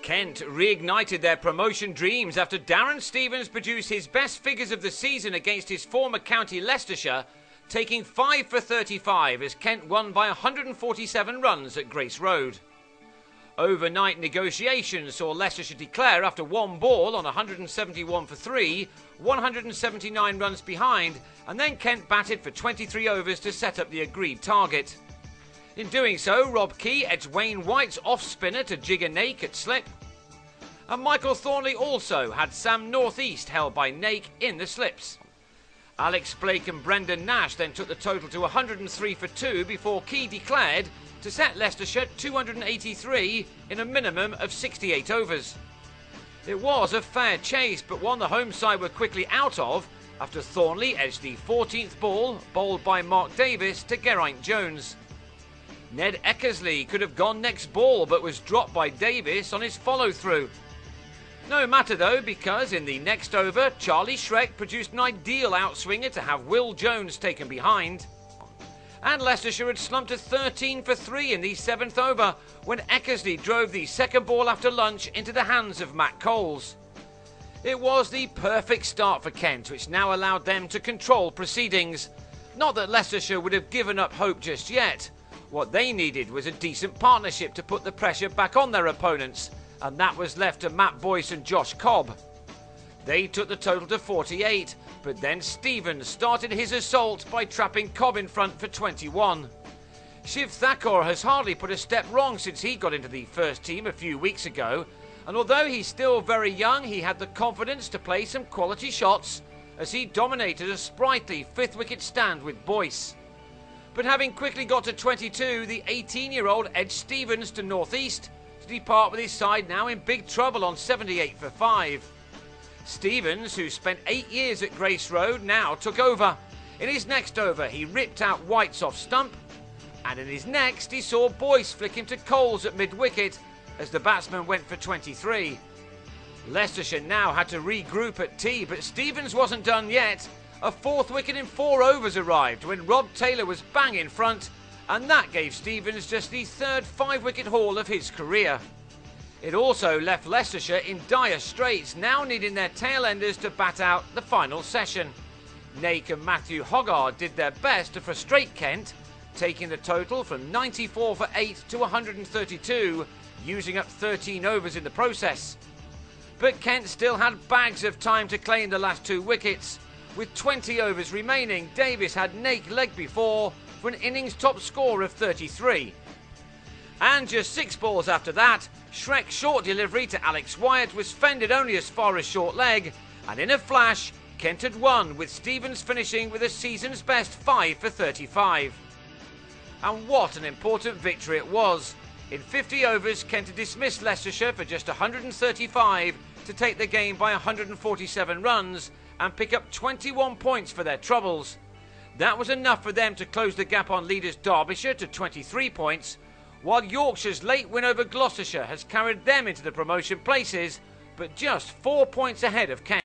Kent reignited their promotion dreams after Darren Stevens produced his best figures of the season against his former county Leicestershire, taking 5 for 35 as Kent won by 147 runs at Grace Road. Overnight negotiations saw Leicestershire declare after one ball on 171 for 3, 179 runs behind, and then Kent batted for 23 overs to set up the agreed target. In doing so, Rob Key edged Wayne White's off-spinner to jigger Nake at slip. And Michael Thornley also had Sam Northeast held by Nake in the slips. Alex Blake and Brendan Nash then took the total to 103 for 2 before Key declared to set Leicestershire 283 in a minimum of 68 overs. It was a fair chase, but one the home side were quickly out of after Thornley edged the 14th ball, bowled by Mark Davis, to Geraint Jones. Ned Eckersley could have gone next ball but was dropped by Davis on his follow-through. No matter though, because in the next over, Charlie Shrek produced an ideal outswinger to have Will Jones taken behind. And Leicestershire had slumped to 13 for 3 in the 7th over when Eckersley drove the second ball after lunch into the hands of Matt Coles. It was the perfect start for Kent, which now allowed them to control proceedings. Not that Leicestershire would have given up hope just yet. What they needed was a decent partnership to put the pressure back on their opponents, and that was left to Matt Boyce and Josh Cobb. They took the total to 48, but then Stevens started his assault by trapping Cobb in front for 21. Shiv Thakur has hardly put a step wrong since he got into the first team a few weeks ago, and although he's still very young, he had the confidence to play some quality shots as he dominated a sprightly 5th wicket stand with Boyce. But having quickly got to 22, the 18-year-old edged Stevens to northeast to depart with his side now in big trouble on 78 for 5. Stevens, who spent 8 years at Grace Road, now took over. In his next over, he ripped out White's off stump, and in his next, he saw Boyce flick him to Coles at mid-wicket as the batsman went for 23. Leicestershire now had to regroup at tee, but Stevens wasn't done yet. A 4th wicket in 4 overs arrived when Rob Taylor was bang in front, and that gave Stevens just the 3rd 5-wicket haul of his career. It also left Leicestershire in dire straits, now needing their tail-enders to bat out the final session. Nake and Matthew Hoggard did their best to frustrate Kent, taking the total from 94 for 8 to 132, using up 13 overs in the process. But Kent still had bags of time to claim the last 2 wickets. With 20 overs remaining, Davis had Nake leg before for an innings top score of 33. And just 6 balls after that, Shrek's short delivery to Alex Wyatt was fended only as far as short leg, and in a flash, Kent had won, with Stevens finishing with a season's best 5 for 35. And what an important victory it was. In 50 overs, Kent had dismissed Leicestershire for just 135 to take the game by 147 runs and pick up 21 points for their troubles. That was enough for them to close the gap on leaders Derbyshire to 23 points, while Yorkshire's late win over Gloucestershire has carried them into the promotion places, but just 4 points ahead of Kent.